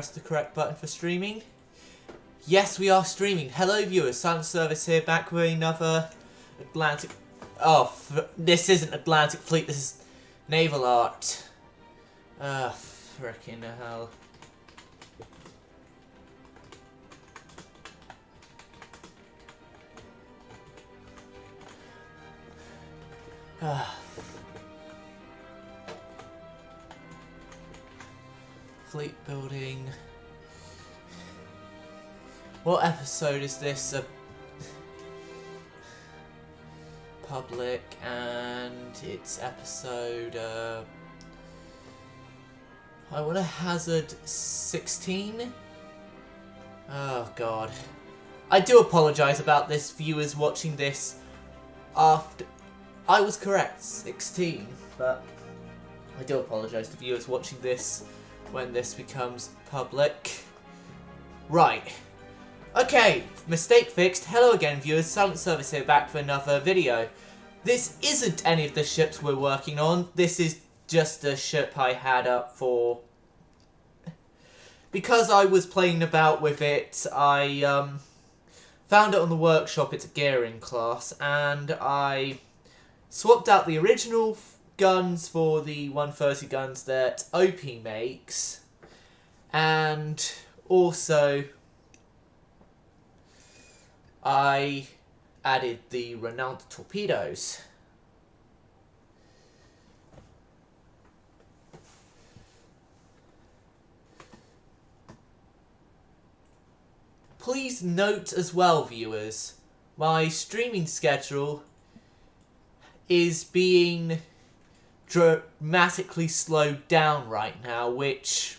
press the correct button for streaming. Yes, we are streaming. Hello viewers, Silent Service here, back with another Atlantic... Oh, this isn't Atlantic Fleet, this is navalart. Frickin' hell. Fleet building. What episode is this? Public, and it's episode I want to hazard 16. Oh god. I do apologise about this, viewers watching this after... I was correct, 16, but I do apologise to viewers watching this when this becomes public. Right. Okay, mistake fixed. Hello again viewers, Silent Service here, back for another video. This isn't any of the ships we're working on, this is just a ship I had up for... Because I was playing about with it, I found it on the workshop, it's a gearing class, and I swapped out the original guns for the 130 guns that OP makes, and also I added the renowned torpedoes. Please note as well, viewers, my streaming schedule is being dramatically slowed down right now, which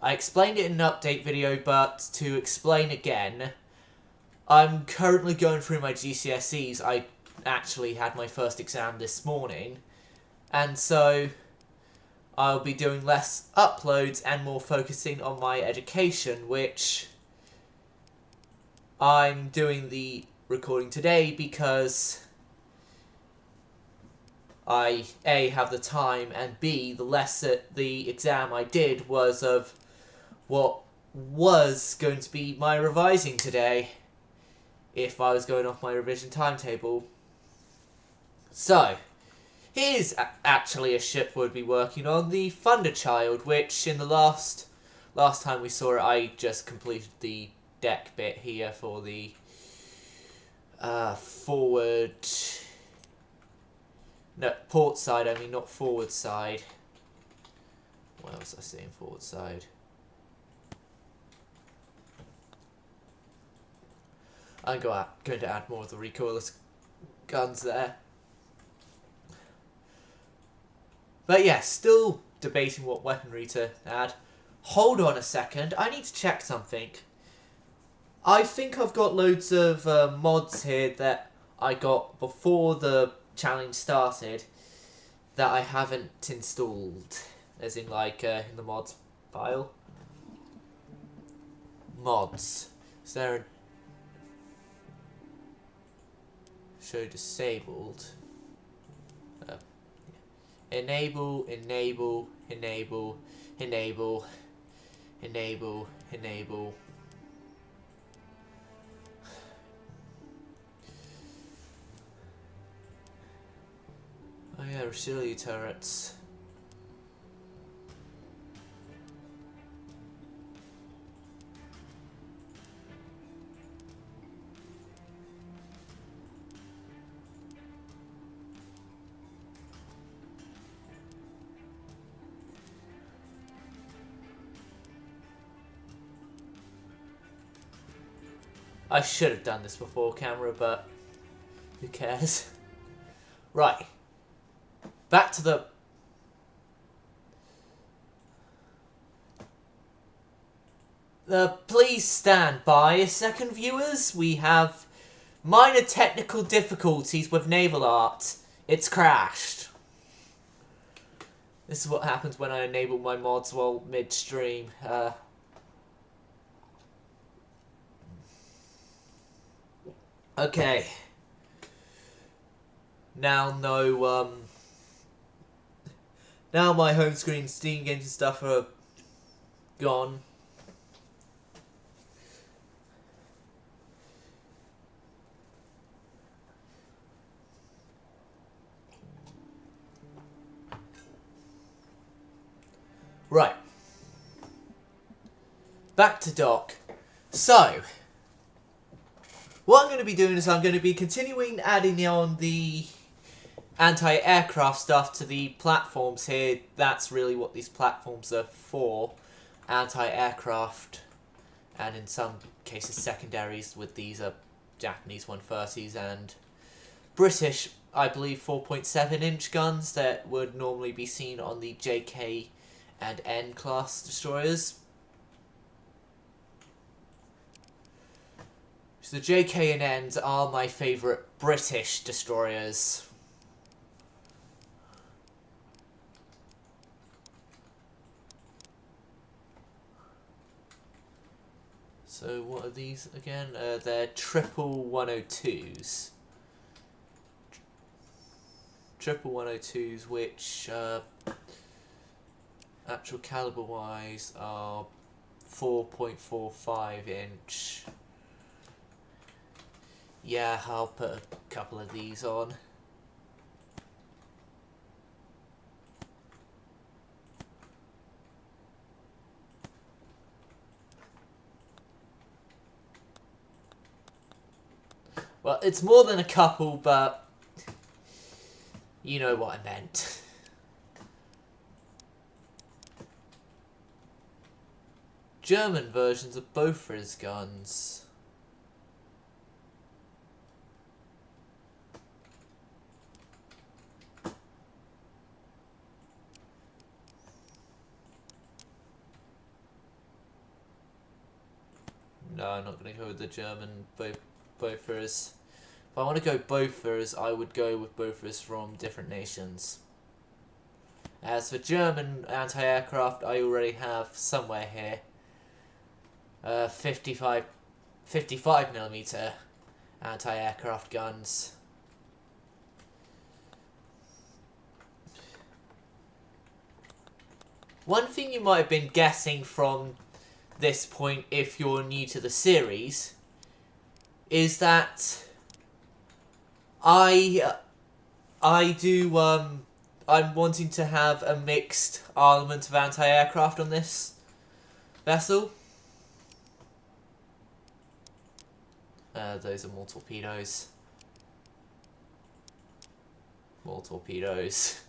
I explained it in an update video, but to explain again, I'm currently going through my GCSEs. I actually had my first exam this morning, and so I'll be doing less uploads and more focusing on my education, which I'm doing the recording today because I A, have the time, and B, the exam I did was of what was going to be my revising today if I was going off my revision timetable. So, here's actually a ship we'll be working on, the Thunderchild, which in the last time we saw it, I just completed the deck bit here for the forward... No, port side, I mean, not forward side. What else was I saying? Forward side. I'm going to add more of the recoilless guns there. But yeah, still debating what weaponry to add. Hold on a second, I need to check something. I think I've got loads of mods here that I got before the challenge started that I haven't installed, as in like in the mods file. Mods. Is there a show disabled? Enable, enable, enable, enable, enable, enable. Oh yeah, auxiliary turrets. I should have done this before camera, but who cares? Right. Back to the... please stand by a second, viewers. We have minor technical difficulties with navalart. It's crashed. This is what happens when I enable my mods while mid-stream. Okay. Now now my home screen Steam games and stuff are gone. back to dock. So, what I'm going to be doing is I'm going to be continuing adding on the anti-aircraft stuff to the platforms here. That's really what these platforms are for. Anti-aircraft, and in some cases secondaries with these Japanese 130s and British, I believe, 4.7-inch guns that would normally be seen on the JK and N class destroyers. So the JK and Ns are my favourite British destroyers. So what are these again? They're triple 102s. Triple 102s, which actual caliber wise are 4.45 inch. Yeah, I'll put a couple of these on. Well, it's more than a couple, but you know what I meant. German versions of both his guns. No, I'm not going to go with the German Bofors. If I want to go Bofors, I would go with Bofors from different nations. As for German anti-aircraft, I already have somewhere here 55mm anti-aircraft guns. One thing you might have been guessing from this point, if you're new to the series, is that I'm wanting to have a mixed armament of anti-aircraft on this vessel. Those are more torpedoes. More torpedoes.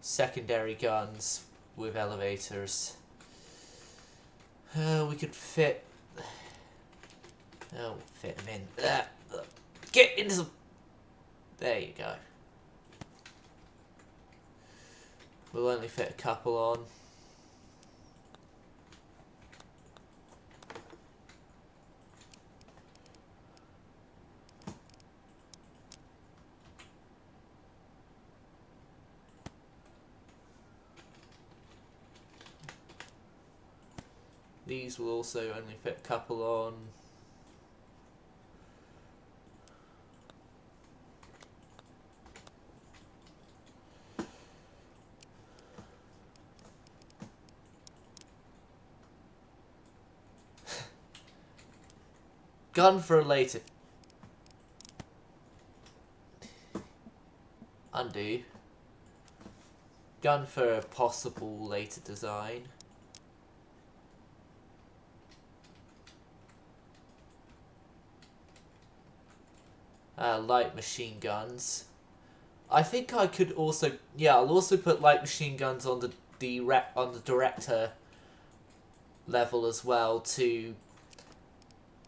Secondary guns with elevators. We could fit... Oh, fit them in. Get into the... There you go. We'll only fit a couple on. These will also only fit a couple on. Gun for a later... Undo. Gun for a possible later design. Light machine guns. I think I could also... Yeah, I'll also put light machine guns on the director level as well to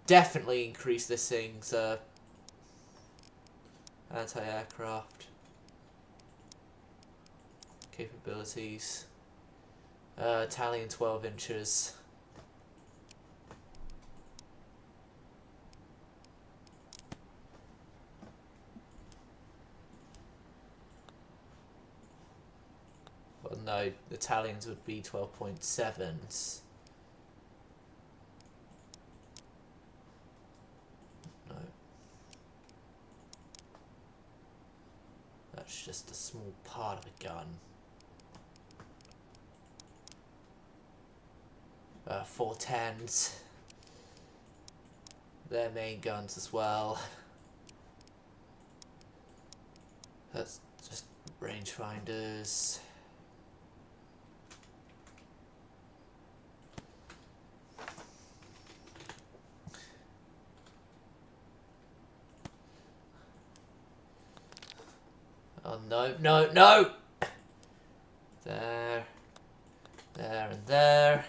definitely increase this thing's anti-aircraft capabilities. Italian 12 inches. Well, no, Italians would be 12.7s. No. That's just a small part of a gun. 410s. Their main guns as well. That's just rangefinders. no, no, no! There. There and there.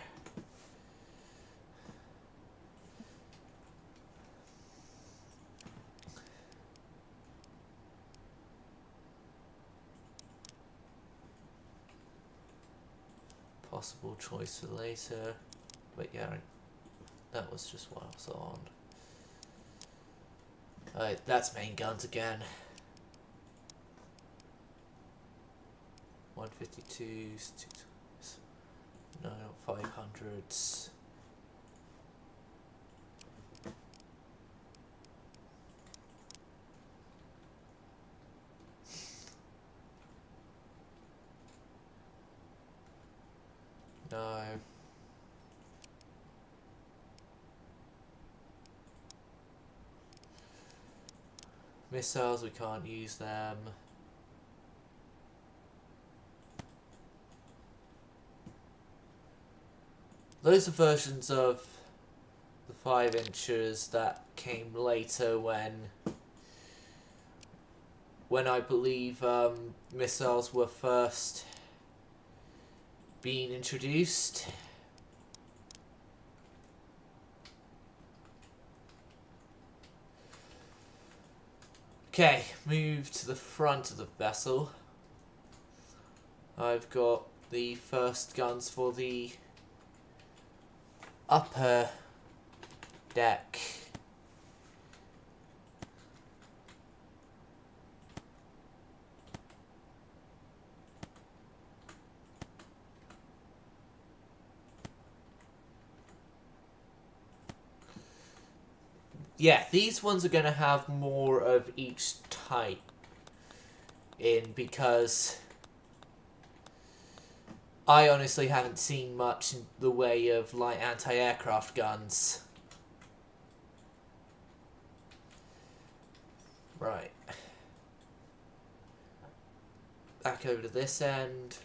Possible choice for later. Wait, yeah, that was just what I was on. Alright, that's main guns again. 152s, no, 500s. No. Missiles, we can't use them. Those are versions of the 5-inchers that came later when I believe missiles were first being introduced. Okay, move to the front of the vessel. I've got the first guns for the upper deck. Yeah, these ones are going to have more of each type in, because I honestly haven't seen much in the way of light anti-aircraft guns. Right. Back over to this end.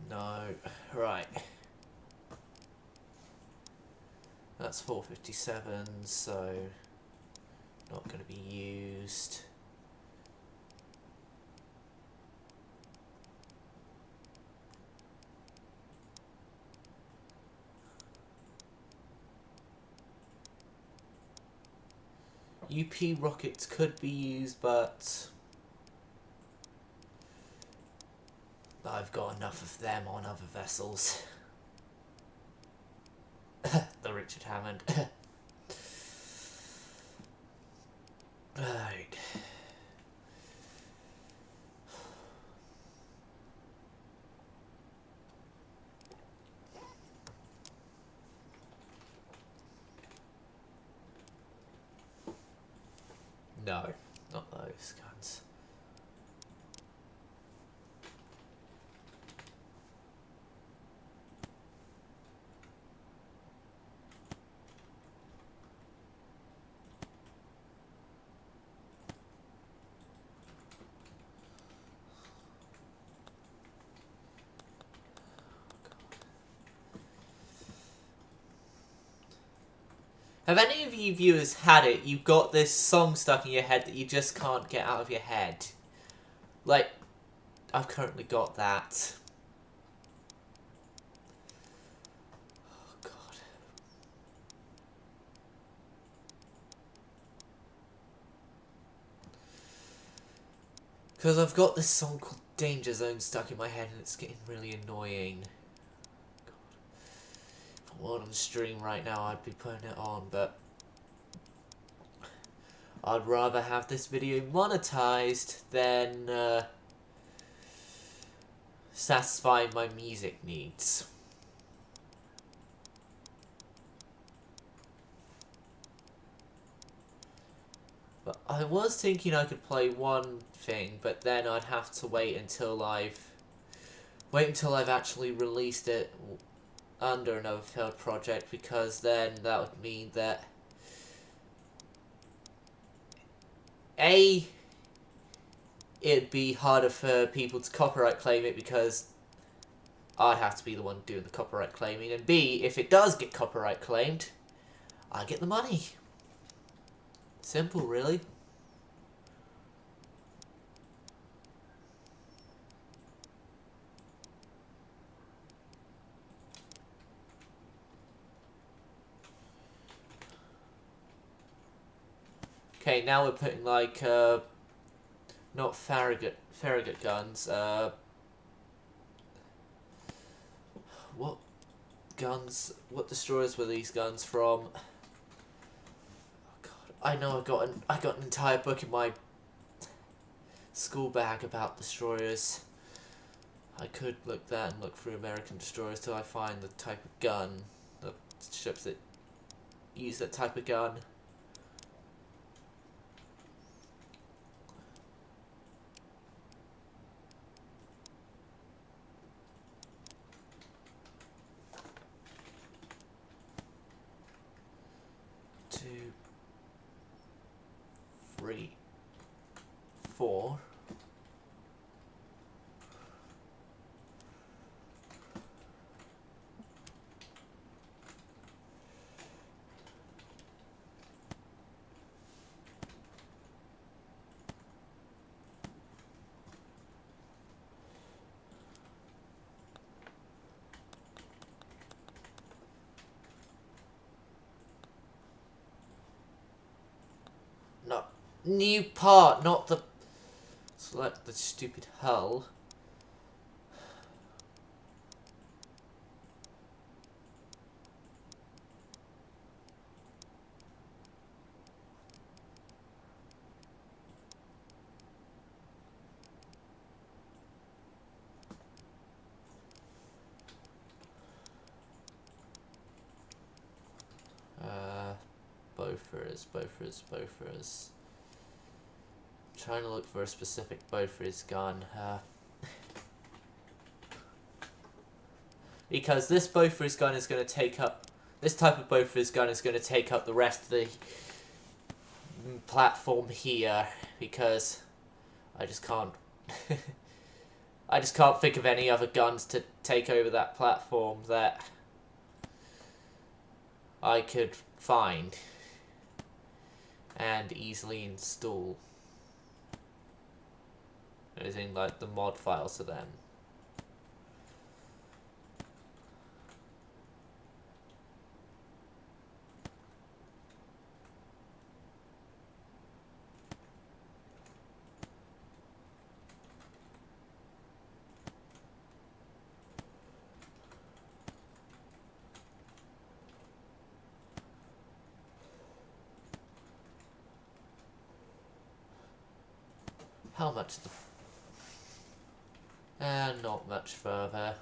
No. Right. That's 457, so not going to be used. UP rockets could be used, but I've got enough of them on other vessels. The Richard Hammond. Right. No, not those guns. Have any of you viewers had it? You've got this song stuck in your head that you just can't get out of your head. Like, I've currently got that. Oh, God. Because I've got this song called Danger Zone stuck in my head and it's getting really annoying. On the stream right now, I'd be putting it on, but I'd rather have this video monetized than satisfy my music needs. But I was thinking I could play one thing, but then I'd have to wait until I've actually released it under another failed project, because then that would mean that A, it'd be harder for people to copyright claim it because I'd have to be the one doing the copyright claiming. And B, if it does get copyright claimed, I get the money. Simple, really. Okay, now we're putting like not Farragut guns. What guns? What destroyers were these guns from? Oh God, I know I got an entire book in my school bag about destroyers. I could look that and look through American destroyers till I find the type of gun, the ships that use that type of gun. Two, three, four. No, new part, not the... Select the stupid hull. Bofors. I'm trying to look for a specific Bofors gun. Because this Bofors gun is going to take up... This type of Bofors gun is going to take up the rest of the platform here. Because I just can't... I just can't think of any other guns to take over that platform that I could find and easily install. Using like the mod files to them. How much? Not much further.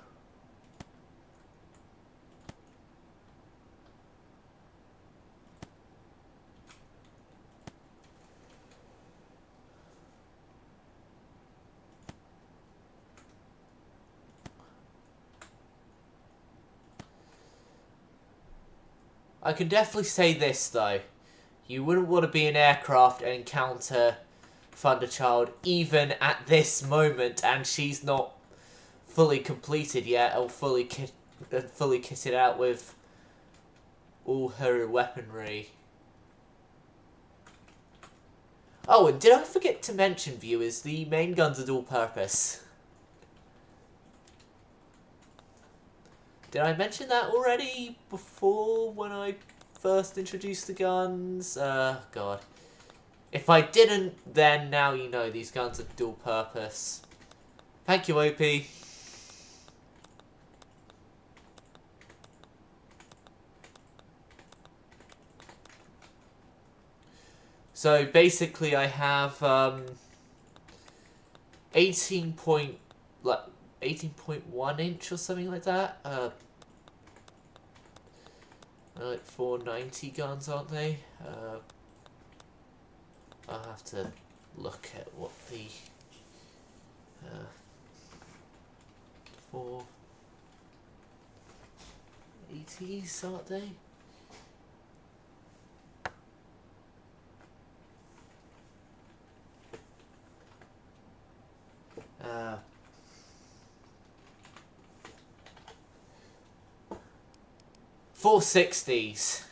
I can definitely say this though. You wouldn't want to be in aircraft and encounter Thunderchild even at this moment, and she's not fully completed yet or fully kitted out with all her weaponry. Oh, and did I forget to mention, viewers, the main guns are dual purpose. Did I mention that already before when I first introduced the guns? God. If I didn't, then now you know these guns are dual purpose. Thank you, OP. So basically I have 18.1 inch or something like that. Like 490 guns, aren't they? I'll have to look at what the 480s, aren't they? Uh, 460s.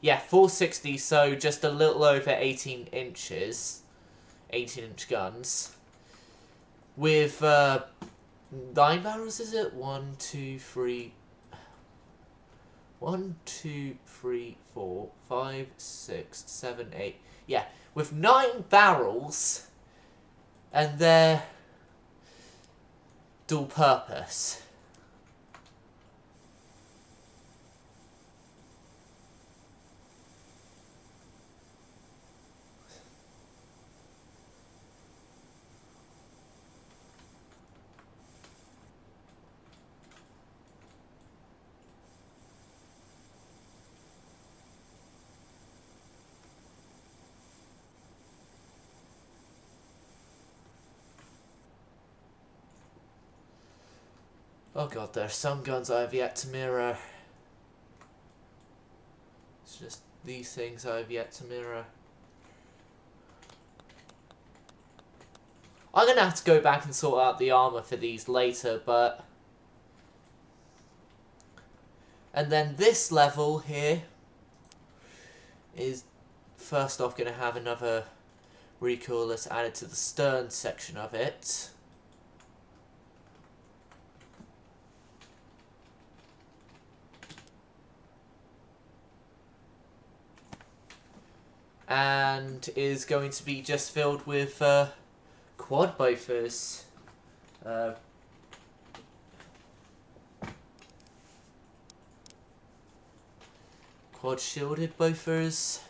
Yeah, 460s, so just a little over 18 inches. 18-inch guns. With 9 barrels, is it? 1, 2, 3... 1, 2, 3, 4, 5, 6, 7, 8. Yeah, with 9 barrels, and they're dual purpose. Oh god, there are some guns I have yet to mirror. It's just these things I have yet to mirror. I'm going to have to go back and sort out the armor for these later, but... And then this level here is first off going to have another recoil that's added to the stern section of it. And is going to be just filled with quad bofers. Quad shielded bofers.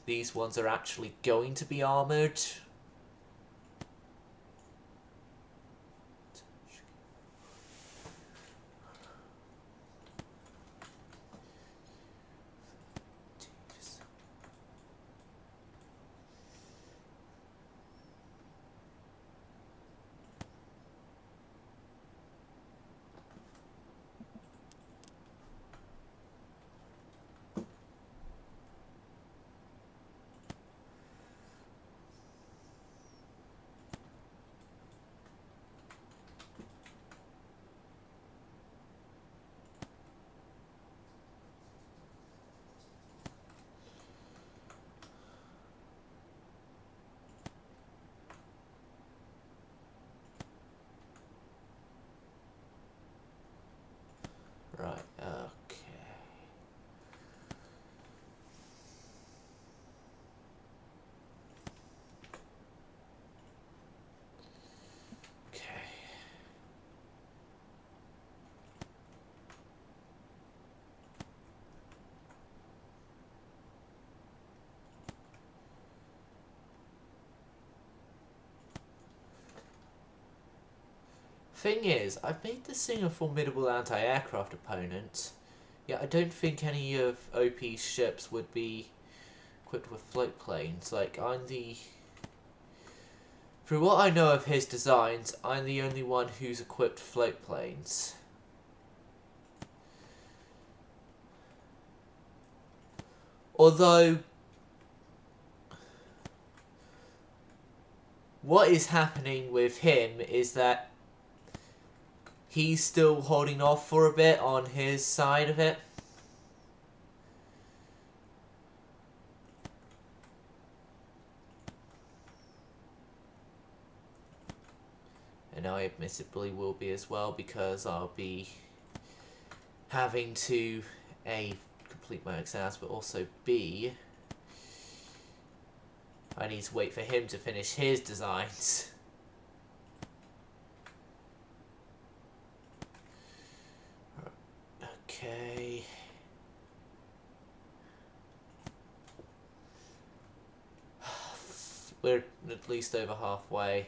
These ones are actually going to be armoured. Right, okay. Thing is, I've made this thing a formidable anti-aircraft opponent, yet I don't think any of OP's ships would be equipped with float planes. Like, through what I know of his designs, I'm the only one who's equipped float planes. Although, what is happening with him is that he's still holding off for a bit on his side of it. And I admittedly will be as well, because I'll be having to A, complete my exams, but also B, I need to wait for him to finish his designs. Okay. We're at least over halfway.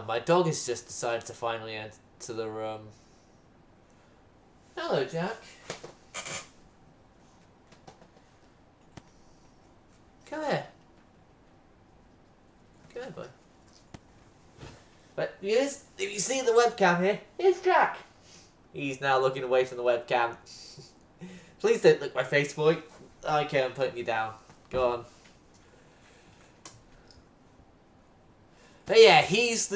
My dog has just decided to finally enter the room. Hello, Jack. Come here. Come here, boy. But yes, if you see the webcam here, here's Jack. He's now looking away from the webcam. Please don't lick my face, boy. Okay, I'm putting you down. Go on. But yeah, he's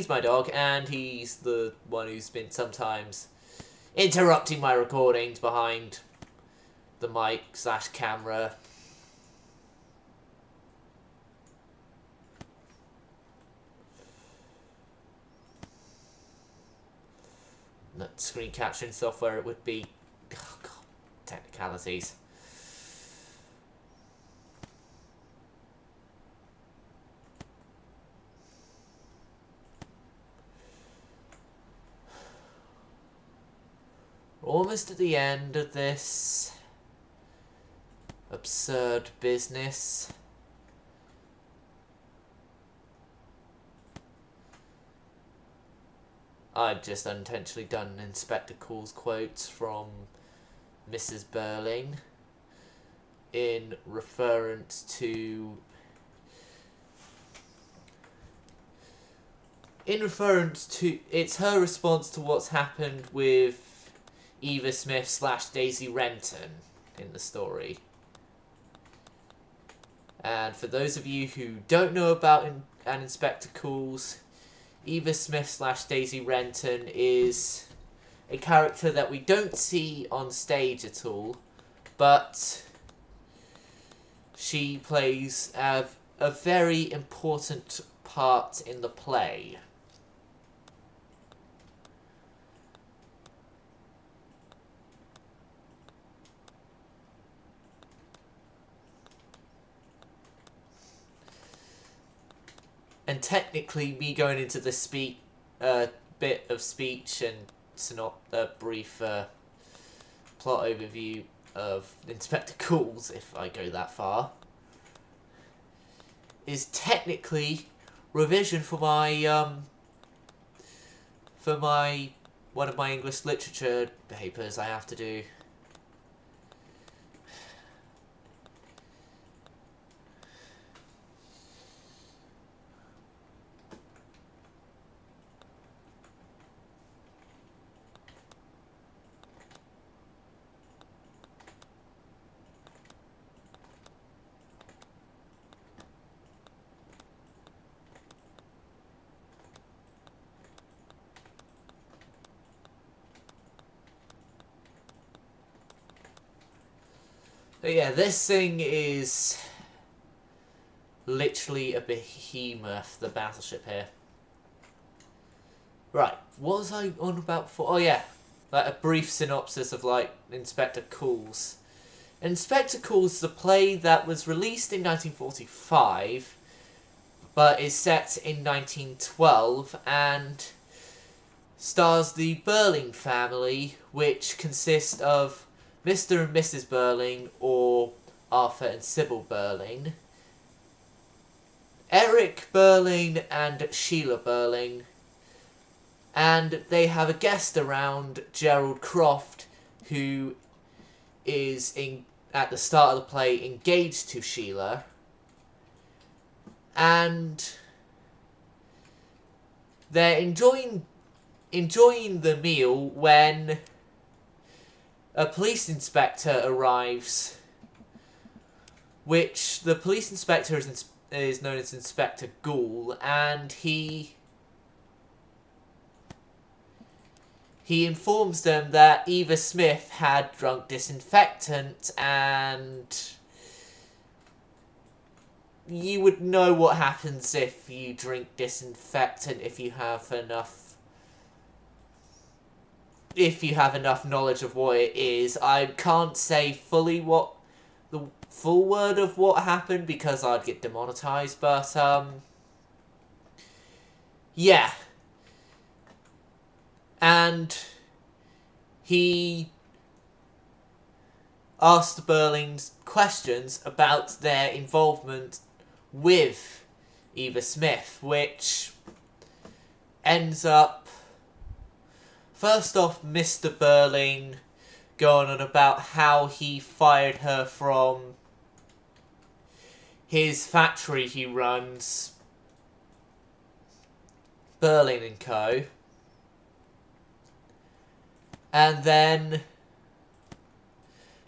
my dog, and he's the one who's been sometimes interrupting my recordings behind the mic/camera. Not screen capturing software, it would be... Oh, God. Technicalities. We're almost at the end of this absurd business. I've just unintentionally done Inspector Calls quotes from Mrs. Burling in reference to... it's her response to what's happened with Eva Smith / Daisy Renton in the story. And for those of you who don't know about an Inspector Calls, Eva Smith / Daisy Renton is a character that we don't see on stage at all, but she plays a very important part in the play. And technically, me going into the bit of speech and a brief plot overview of Inspector Calls, if I go that far, is technically revision for my one of my English literature papers I have to do. But yeah, this thing is literally a behemoth, the battleship here. Right, what was I on about before? Oh yeah, like a brief synopsis of like Inspector Calls. Inspector Calls is a play that was released in 1945, but is set in 1912 and stars the Burling family, which consists of Mr. and Mrs. Burling, or Arthur and Sybil Burling, Eric Burling and Sheila Burling, and they have a guest around, Gerald Croft, who is at the start of the play engaged to Sheila, and they're enjoying the meal when a police inspector arrives, which the police inspector is known as Inspector Gould, and he informs them that Eva Smith had drunk disinfectant, and you would know what happens if you drink disinfectant if you have enough knowledge of what it is. I can't say fully what the full word of what happened because I'd get demonetized, but yeah. And he asked the Burlings questions about their involvement with Eva Smith, which ends up First off, Mr. Burling going on about how he fired her from his factory he runs, Burling and Co. And then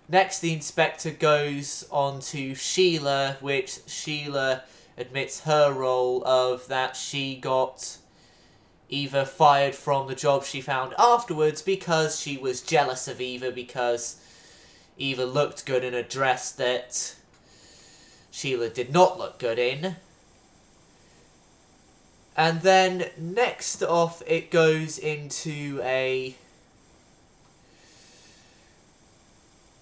next the inspector goes on to Sheila, which Sheila admits her role of that she got Eva fired from the job she found afterwards because she was jealous of Eva because Eva looked good in a dress that Sheila did not look good in. And then next off it goes into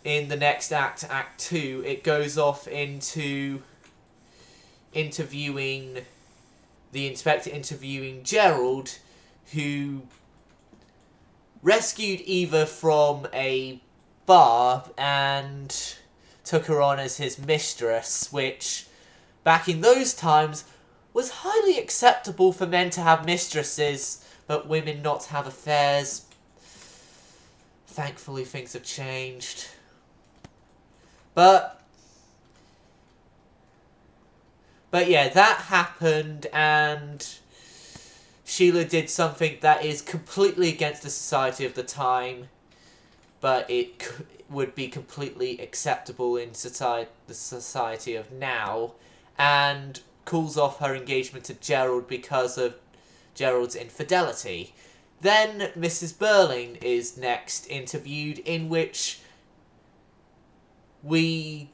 in the next act, Act 2, it goes off into the inspector interviewing Gerald, who rescued Eva from a bar and took her on as his mistress, which back in those times was highly acceptable for men to have mistresses, but women not have affairs. Thankfully, things have changed. But yeah, that happened, and Sheila did something that is completely against the society of the time, but it would be completely acceptable in the society of now, and calls off her engagement to Gerald because of Gerald's infidelity. Then Mrs. Burling is next interviewed, in which we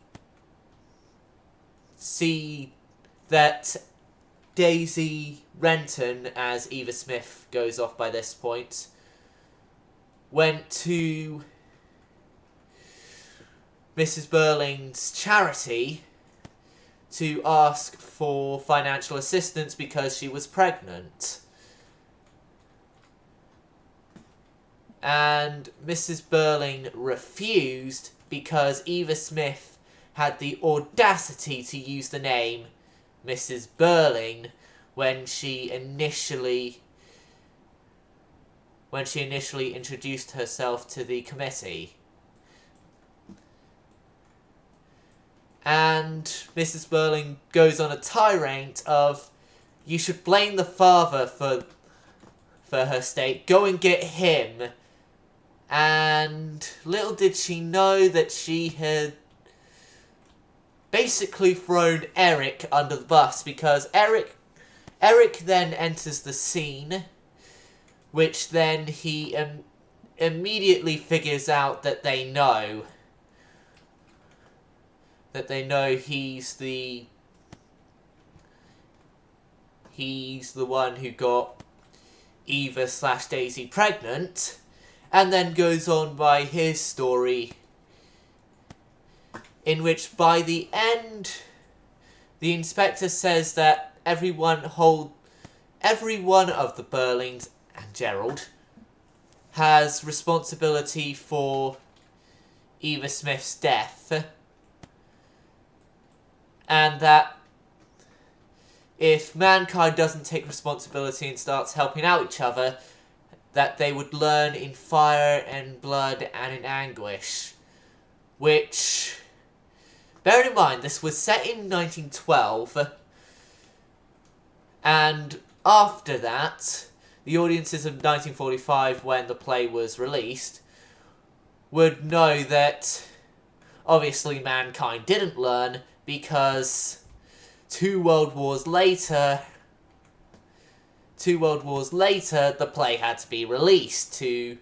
see that Daisy Renton, as Eva Smith goes off by this point, went to Mrs. Burling's charity to ask for financial assistance because she was pregnant. And Mrs. Burling refused because Eva Smith had the audacity to use the name Mrs. Burling when she initially introduced herself to the committee. And Mrs. Burling goes on a tirade of, you should blame the father for her state, go and get him. And little did she know that she had basically thrown Eric under the bus, because Eric then enters the scene, which then he immediately figures out that they know he's the one who got Eva/Daisy pregnant, and then goes on by his story, in which by the end the inspector says that every one of the Burlings and Gerald has responsibility for Eva Smith's death, and that if mankind doesn't take responsibility and starts helping out each other, that they would learn in fire and blood and in anguish. Which, bear in mind, this was set in 1912, and after that, the audiences of 1945, when the play was released, would know that obviously mankind didn't learn, because 2 World Wars later, the play had to be released to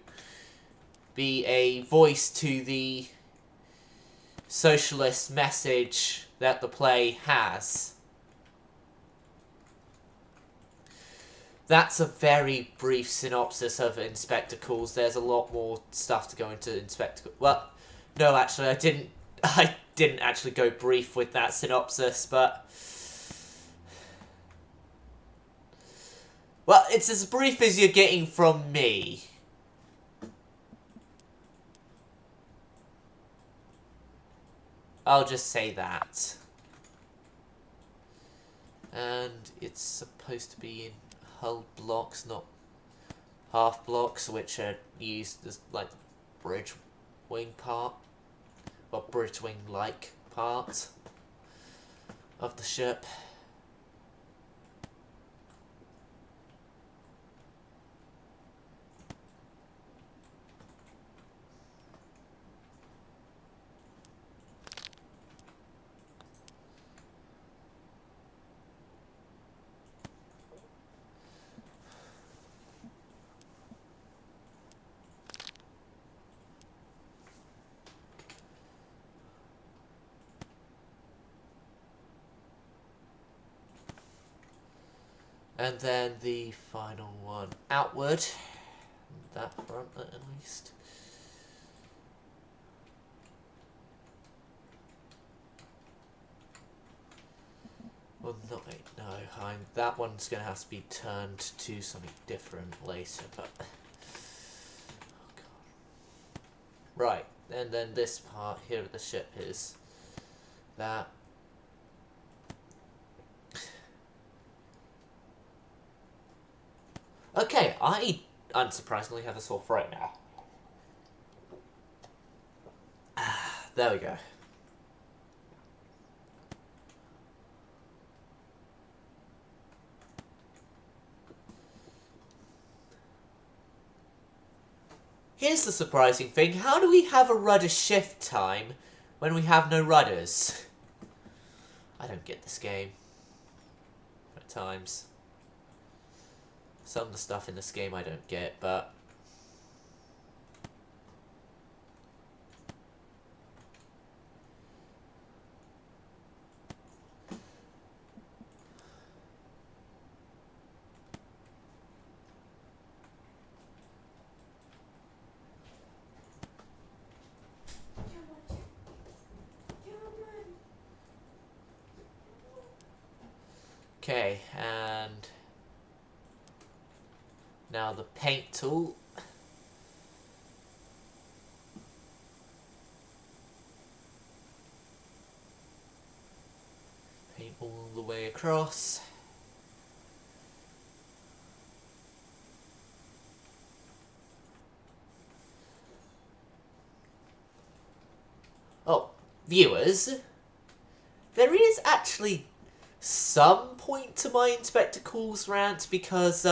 be a voice to the socialist message that the play has. That's a very brief synopsis of Inspector Calls. There's a lot more stuff to go into Inspector. Well, no, actually, I didn't actually go brief with that synopsis, but well, it's as brief as you're getting from me. I'll just say that. And it's supposed to be in Hull blocks, not half blocks, which are used as like bridge wing part, or bridge wing like part of the ship. And then the final one outward, that front at least. Well, no, wait, no, that one's going to have to be turned to something different later, but... Oh, God. Right, and then this part here of the ship is that. Okay, I unsurprisingly have a sore throat now. There we go. Here's the surprising thing. How do we have a rudder shift time when we have no rudders? I don't get this game. At times. Some of the stuff in this game I don't get, but... Okay, and now the paint tool. Paint all the way across. Oh, viewers, there is actually some point to my Inspector Calls rant because,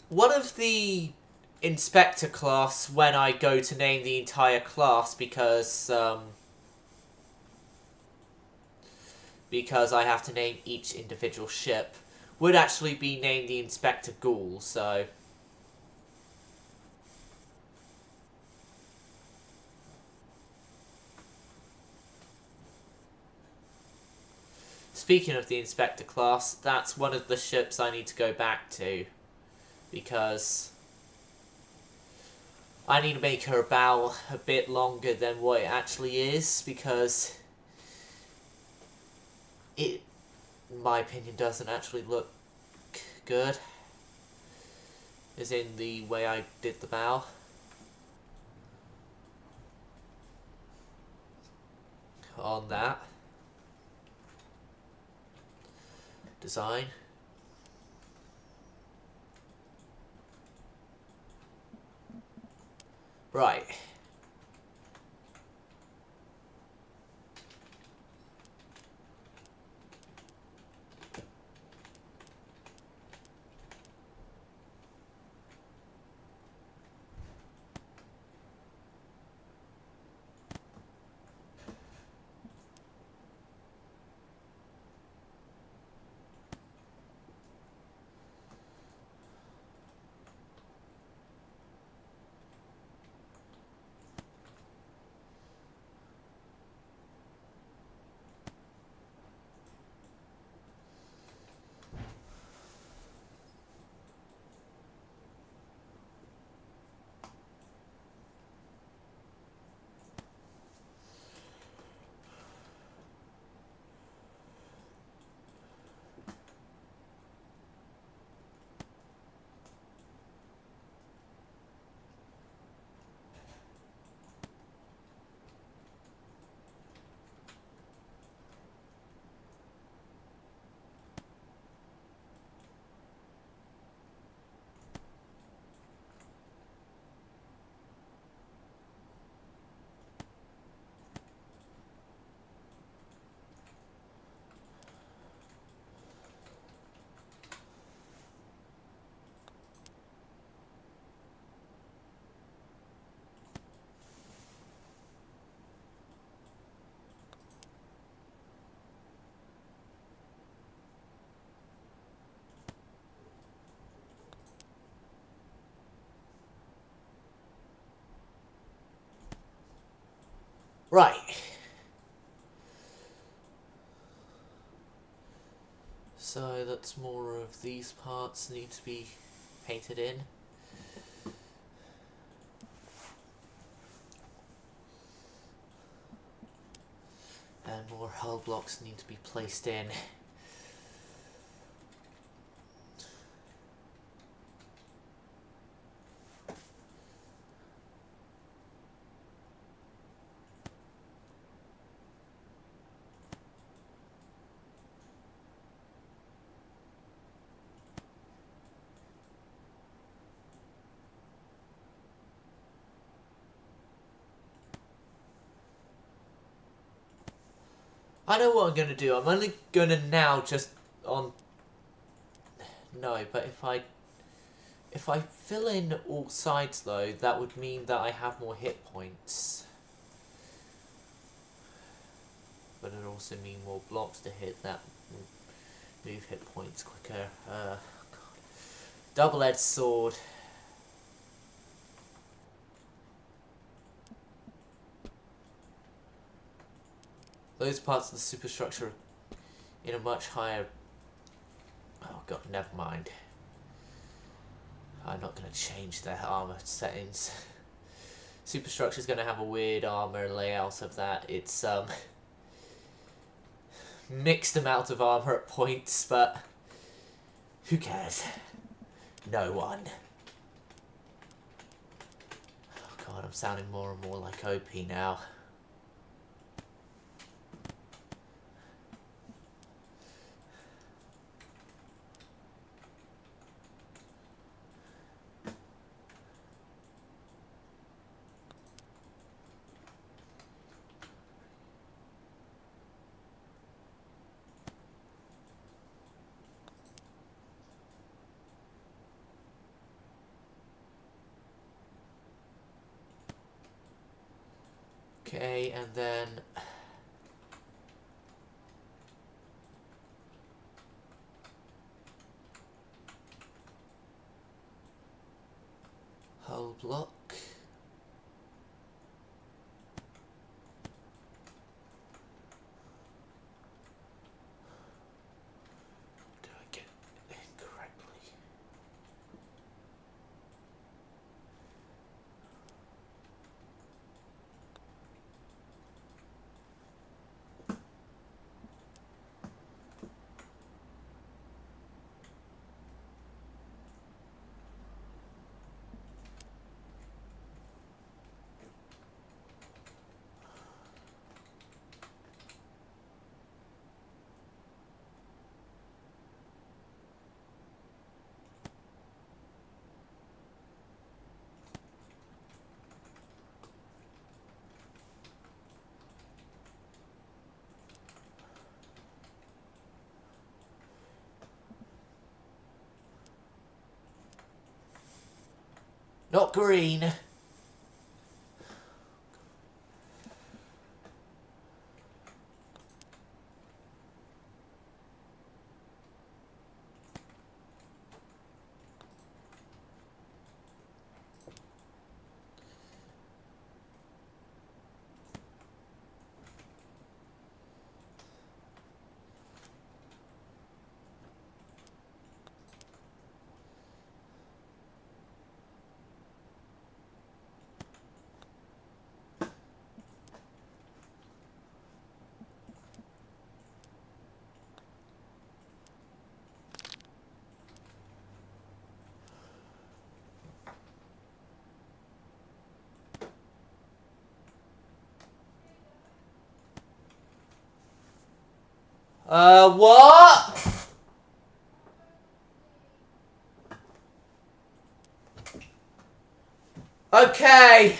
one of the Inspector class, when I go to name the entire class, because I have to name each individual ship, would actually be named the Inspector Ghoul, so... Speaking of the Inspector class, that's one of the ships I need to go back to, because I need to make her bow a bit longer than what it actually is, because it, in my opinion, doesn't actually look good, as in the way I did the bow. On that design. Right. Right. So that's more of these parts need to be painted in. And more hull blocks need to be placed in. I know what I'm going to do. I'm only going to now just on... No, but if I fill in all sides though, that would mean that I have more hit points. But it also mean more blocks to hit that move hit points quicker. God. Double-edged sword. Those parts of the superstructure in a much higher... Oh god, never mind. I'm not going to change their armor settings. Superstructure is going to have a weird armor layout of that. It's mixed amount of armor at points, but who cares? No one. Oh god, I'm sounding more and more like OP now. Okay, and then hull block. Do I get it correctly? Not green. What? Okay.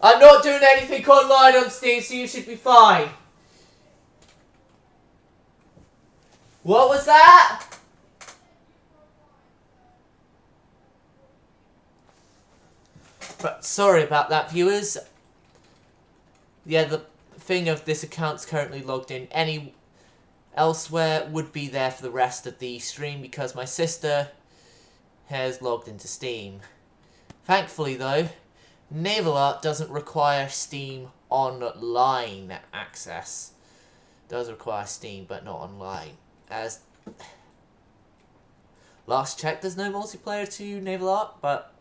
I'm not doing anything online on Steam, so you should be fine. What was that? But sorry about that, viewers. Yeah, the thing of this account's currently logged in. Any elsewhere would be there for the rest of the stream because my sister has logged into Steam. Thankfully, though, navalart doesn't require Steam online access. Does require Steam, but not online. As last check, there's no multiplayer to navalart, but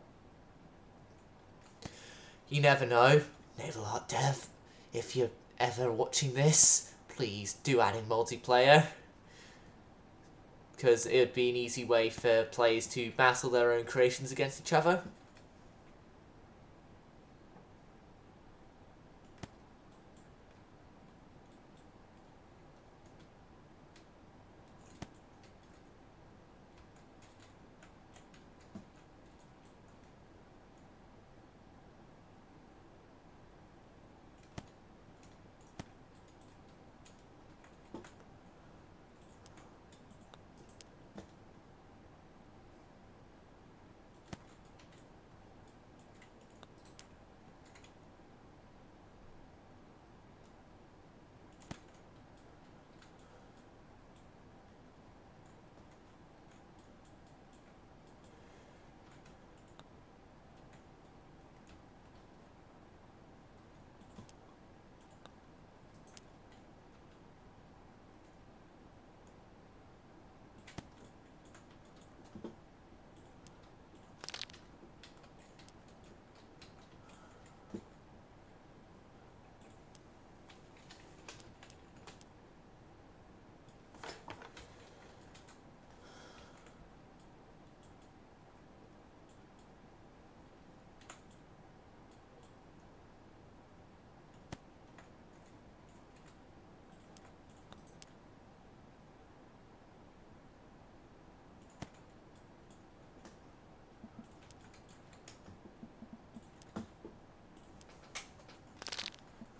you never know. Navalart dev, if you're ever watching this, please do add in multiplayer, because it would be an easy way for players to battle their own creations against each other.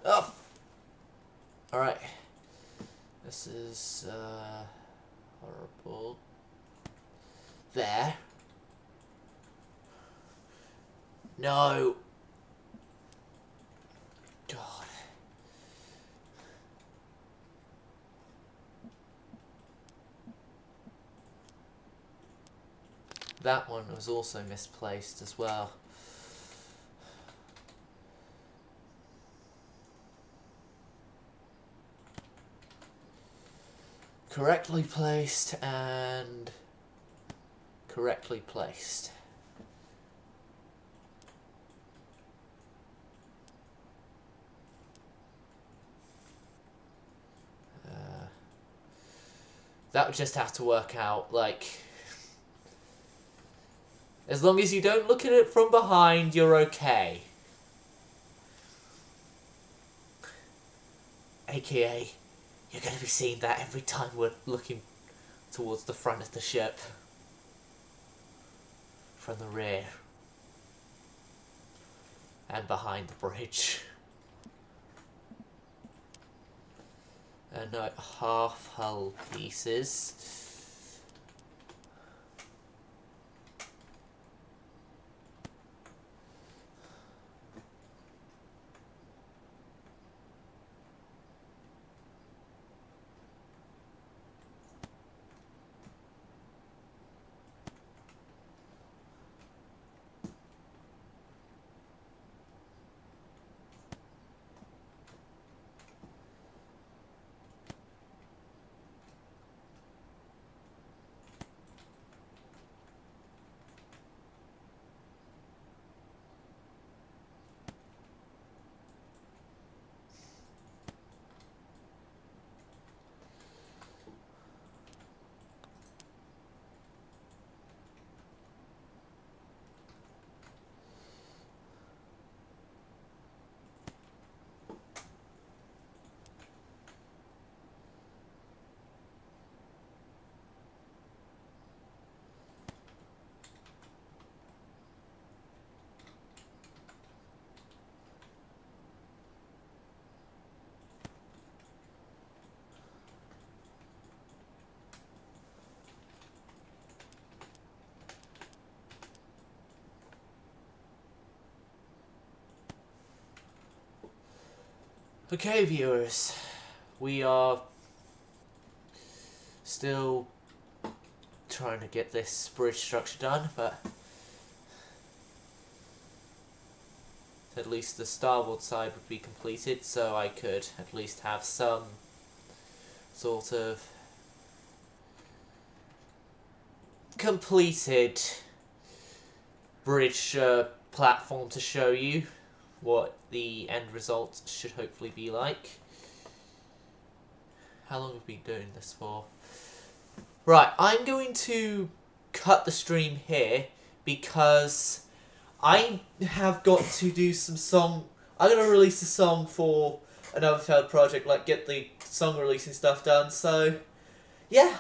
Oh! Alright. This is, horrible. There. No! God. That one was also misplaced as well. Correctly placed and correctly placed. That would just have to work out, like, as long as you don't look at it from behind, you're okay. AKA, you're going to be seeing that every time we're looking towards the front of the ship. From the rear. And behind the bridge. And no, half hull pieces. Okay, viewers, we are still trying to get this bridge structure done, but at least the starboard side would be completed, so I could at least have some sort of completed bridge platform to show you what the end result should hopefully be like. How long have we been doing this for? Right, I'm going to cut the stream here because I have got to do some song. I'm going to release a song for another failed project, like get the song releasing stuff done. So, yeah,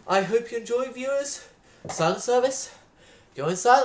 I hope you enjoy, viewers. Silent service, going silent.